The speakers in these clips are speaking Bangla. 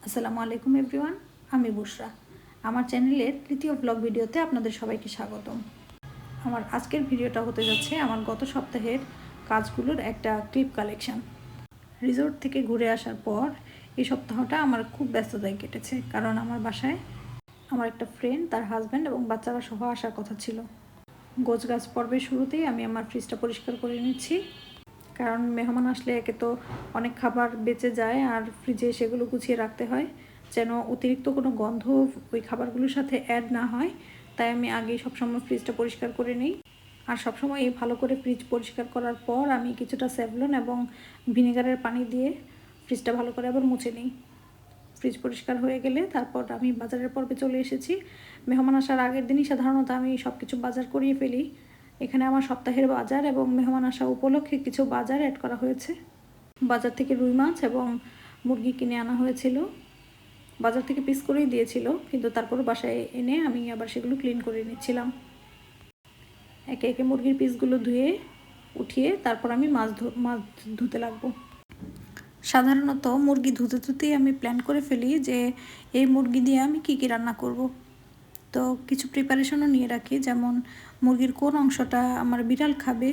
আসসালামু আলাইকুম এভরিওয়ান, আমি বুশরা। আমার চ্যানেলের তৃতীয় ব্লগ ভিডিওতে আপনাদের সবাইকে স্বাগতম। আমার আজকের ভিডিওটা হতে যাচ্ছে আমার গত সপ্তাহের কাজগুলোর একটা ক্লিপ কালেকশন। রিসোর্ট থেকে ঘুরে আসার পর এই সপ্তাহটা আমার খুব ব্যস্ততায় কেটেছে, কারণ আমার বাসায় আমার একটা ফ্রেন্ড, তার হাজব্যান্ড এবং বাচ্চারা সহ আসার কথা ছিল। গোছগাছ পর্বের শুরুতেই আমি আমার ফ্রিজটা পরিষ্কার করে নিচ্ছি, কারণ মেহমান আসলে একে তো অনেক খাবার বেঁচে যায় আর ফ্রিজে সেগুলো গুছিয়ে রাখতে হয় যেন অতিরিক্ত কোনো গন্ধ ওই খাবারগুলোর সাথে অ্যাড না হয়। তাই আমি আগেই সবসময় ফ্রিজটা পরিষ্কার করে নিই। আর সবসময় এই ভালো করে ফ্রিজ পরিষ্কার করার পর আমি কিছুটা স্যাভলন এবং ভিনেগারের পানি দিয়ে ফ্রিজটা ভালো করে আবার মুছে নিই। ফ্রিজ পরিষ্কার হয়ে গেলে তারপর আমি বাজারের পর্বে চলে এসেছি। মেহমান আসার আগের দিনই সাধারণত আমি সব কিছু বাজার করিয়ে ফেলি। এখানে আমার সপ্তাহের বাজার এবং মেহমান আসা উপলক্ষে কিছু বাজার অ্যাড করা হয়েছে। বাজার থেকে রুই মাছ এবং মুরগি কিনে আনা হয়েছিল। বাজার থেকে পিস করেই দিয়েছিল, কিন্তু তারপরও বাসায় এনে আমি আবার সেগুলো ক্লিন করে নিচ্ছিলাম। একে একে মুরগির পিসগুলো ধুয়ে উঠিয়ে তারপর আমি মাছ ধুতে লাগবো। সাধারণত মুরগি ধুতে ধুতেই আমি প্ল্যান করে ফেলি যে এই মুরগি দিয়ে আমি কী কী রান্না করব। তো কিছু প্রিপারেশনও নিয়ে রাখি, যেমন মুরগির কোন অংশটা আমার বিড়াল খাবে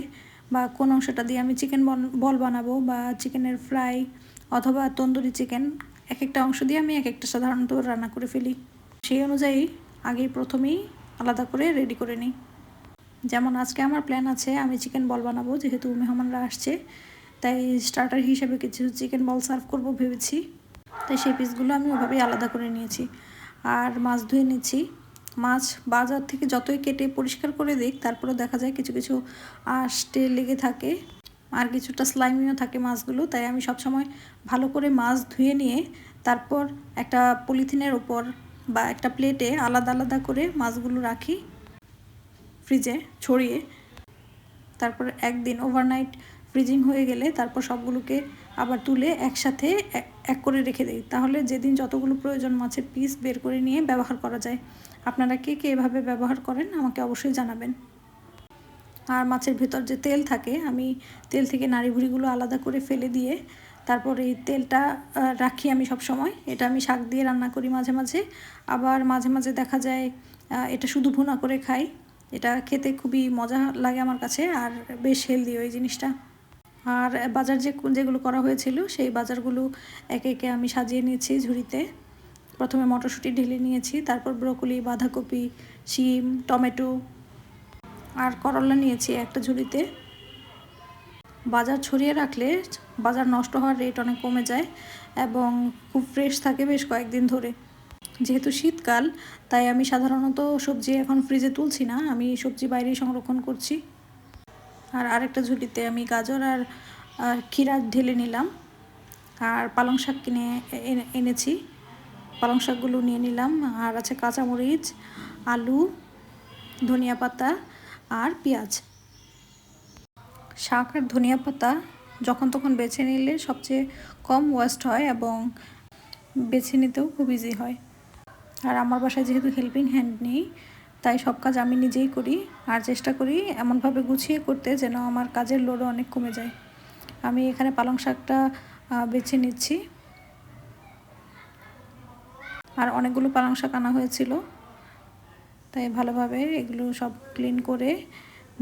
বা কোন অংশটা দিয়ে আমি চিকেন বল বানাবো বা চিকেনের ফ্রাই অথবা তন্দুরি চিকেন। এক একটা অংশ দিয়ে আমি এক একটা সাধারণত রান্না করে ফেলি। সেই অনুযায়ী আগেই প্রথমেই আলাদা করে রেডি করে নিই। যেমন আজকে আমার প্ল্যান আছে আমি চিকেন বল বানাবো, যেহেতু মেহমানরা আসছে, তাই স্টার্টার হিসেবে কিছু চিকেন বল সার্ভ করব ভেবেছি। তাই সেই পিসগুলো আমি ওভাবেই আলাদা করে নিয়েছি। আর মাছ ধুয়ে নিচ্ছি। মাছ বাজার থেকে যতই কেটে পরিষ্কার করে দিই, তারপরেও দেখা যায় কিছু কিছু আঁশটে লেগে থাকে আর কিছুটা স্লাইমিও থাকে মাছগুলো। তাই আমি সবসময় ভালো করে মাছ ধুয়ে নিয়ে তারপর একটা পলিথিনের উপর বা একটা প্লেটে আলাদা আলাদা করে মাছগুলো রাখি ফ্রিজে ছড়িয়ে। তারপর একদিন ওভারনাইট ফ্রিজিং হয়ে গেলে তারপর সবগুলোকে আবার তুলে একসাথে এক করে রেখে দিই। তাহলে যেদিন যতগুলো প্রয়োজন মাছের পিস বের করে নিয়ে ব্যবহার করা যায়। আপনারা কে কে এভাবে ব্যবহার করেন আমাকে অবশ্যই জানাবেন। আর মাছের ভেতর যে তেল থাকে, আমি তেল থেকে নাড়িভুড়িগুলো আলাদা করে ফেলে দিয়ে তারপর এই তেলটা রাখি আমি সব সময়। এটা আমি শাক দিয়ে রান্না করি মাঝে মাঝে, আবার মাঝে মাঝে দেখা যায় এটা শুধু ভুনা করে খাই। এটা খেতে খুবই মজা লাগে আমার কাছে, আর বেশ হেলদি ওই জিনিসটা। আর বাজার যেগুলো করা হয়েছিল সেই বাজারগুলো একে একে আমি সাজিয়ে নিয়েছি ঝুড়িতে। প্রথমে মটরশুঁটি ঢেলে নিয়েছি, তারপর ব্রোকলি, বাঁধাকপি, শিম, টমেটো আর করলা নিয়েছি একটা ঝুড়িতে। বাজার ছড়িয়ে রাখলে বাজার নষ্ট হওয়ার রেট অনেক কমে যায় এবং খুব ফ্রেশ থাকে বেশ কয়েকদিন ধরে। যেহেতু শীতকাল, তাই আমি সাধারণত সবজি এখন ফ্রিজে তুলছি না, আমি সবজি বাইরেই সংরক্ষণ করছি। আর আরেকটা ঝুড়িতে আমি গাজর আর ক্ষীরা ঢেলে নিলাম। আর পালং শাক কিনে এনেছি, পালং শাকগুলো নিয়ে নিলাম। আর আছে কাঁচামরিচ, আলু, ধনিয়া পাতা আর পেঁয়াজ। শাক আর ধনিয়া পাতা যখন তখন বেছে নিলে সবচেয়ে কম ওয়েস্ট হয় এবং বেছে নিতেও খুব ইজি হয়। আর আমার বাসায় যেহেতু হেল্পিং হ্যান্ড নেই, তাই সব কাজ আমি নিজেই করি। আর চেষ্টা করি এমনভাবে গুছিয়ে করতে যেন আমার কাজের লোডও অনেক কমে যায়। আমি এখানে পালং শাকটা বেছে নিচ্ছি। আর অনেকগুলো পালং শাক আনা হয়েছিল, তাই ভালোভাবে এগুলো সব ক্লিন করে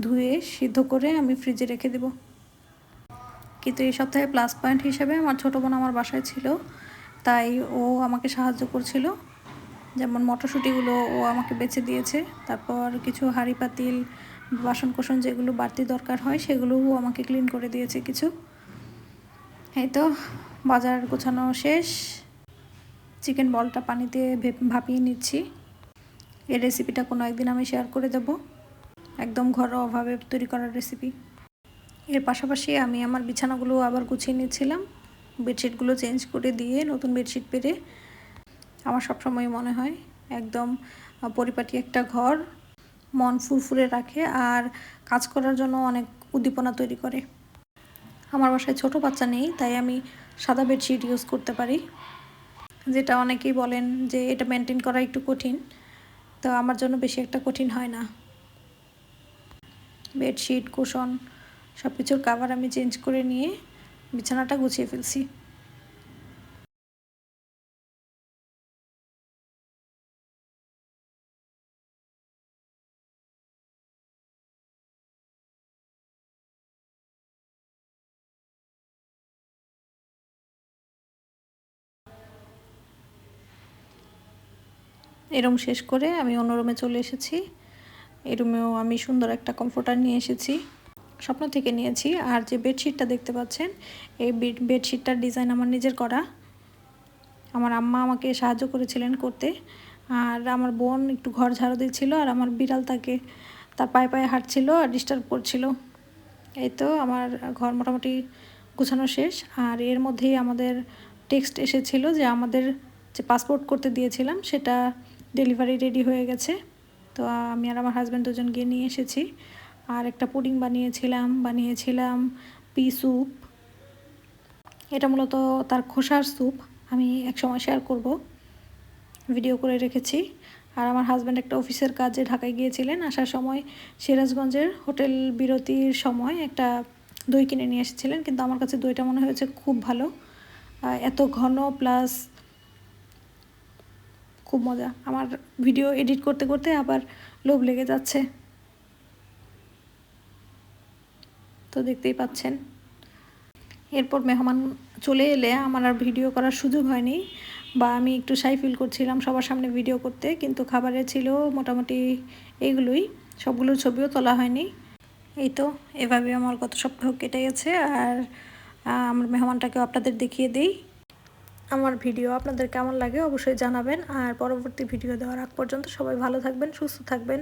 ধুয়ে সিদ্ধ করে আমি ফ্রিজে রেখে দেব। কিন্তু এই সপ্তাহে প্লাস পয়েন্ট হিসেবে আমার ছোটো বোন আমার বাসায় ছিল, তাই ও আমাকে সাহায্য করছিল। যেমন মটরশুঁটিগুলো ও আমাকে বেছে দিয়েছে, তারপর কিছু হাঁড়ি পাতিল, বাসনকোসন যেগুলো বাড়তি দরকার হয় সেগুলোও আমাকে ক্লিন করে দিয়েছে কিছু। এই তো বাজার গোছানো শেষ। চিকেন বলটা পানিতে ভাপিয়ে নিচ্ছি। এই রেসিপিটা কোনো একদিন আমি শেয়ার করে দেব, একদম ঘরোয়াভাবে তৈরি করার রেসিপি। এর পাশাপাশি আমি আমার বিছানাগুলো আবার গুছিয়ে নিচ্ছিলাম। বেডশিটগুলো চেঞ্জ করে দিয়ে নতুন বেডশিট পেরে আমার সবসময় মনে হয় একদম পরিপাটি একটা ঘর মন ফুরফুরে রাখে আর কাজ করার জন্য অনেক উদ্দীপনা তৈরি করে। আমার বাসায় ছোট বাচ্চা নেই, তাই আমি সাদা বেডশিট ইউজ করতে পারি, যেটা অনেকেই বলেন যে এটা মেনটেন করা একটু কঠিন। তো আমার জন্য বেশি একটা কঠিন হয় না। বেডশিট, কুশন সব কিছুর কাভার আমি চেঞ্জ করে নিয়ে বিছানাটা গুছিয়ে ফেলছি। এই রুম শেষ করে আমি অন্য রুমে চলে এসেছি। এই রুমেও আমি সুন্দর একটা কমফোর্টার নিয়ে এসেছি, স্বপ্ন থেকে নিয়েছি। আর যে বেডশিটটা দেখতে পাচ্ছেন, এই বেডশিটটার ডিজাইন আমার নিজের করা। আমার আম্মা আমাকে সাহায্য করেছিলেন করতে। আর আমার বোন একটু ঘর ঝাড়ু দিচ্ছিল, আর আমার বিড়াল তার পায়ে পায়ে হাঁটছিল আর ডিস্টার্ব করছিল। এই তো আমার ঘর মোটামুটি গুছানো শেষ। আর এর মধ্যেই আমাদের টেক্সট এসেছিল যে আমাদের যে পাসপোর্ট করতে দিয়েছিলাম সেটা ডেলিভারি রেডি হয়ে গেছে। তো আমি আর আমার হাজব্যান্ড দুজন গিয়ে নিয়ে এসেছি। আর একটা পুডিং বানিয়েছিলাম পি স্যুপ। এটা মূলত তার খোসার স্যুপ, আমি একসময় শেয়ার করব, ভিডিও করে রেখেছি। আর আমার হাজব্যান্ড একটা অফিসের কাজে ঢাকায় গিয়েছিলেন, আসার সময় সিরাজগঞ্জের হোটেল বিরতির সময় একটা দই কিনে নিয়ে এসেছিলেন, কিন্তু আমার কাছে দইটা মনে হয়েছে খুব ভালো, এত ঘন প্লাস খুব মজা। আমার ভিডিও এডিট করতে করতে আবার লোভ লেগে যাচ্ছে, তো দেখতেই পাচ্ছেন। এরপর মেহমান চলে এলে আমার আর ভিডিও করার সুযোগ হয়নি, বা আমি একটু শাই ফিল করছিলাম সবার সামনে ভিডিও করতে, কিন্তু খাবারে ছিল মোটামুটি এইগুলোই, সবগুলোর ছবিও তোলা হয়নি। এই তো এভাবে আমার গত সপ্তাহ কেটে গেছে। আর আমার মেহমানটাকেও আপনাদের দেখিয়ে দিই। আমার ভিডিও আপনাদের কেমন লাগে অবশ্যই জানাবেন। আর পরবর্তী ভিডিও দেওয়ার আগ পর্যন্ত সবাই ভালো থাকবেন, সুস্থ থাকবেন।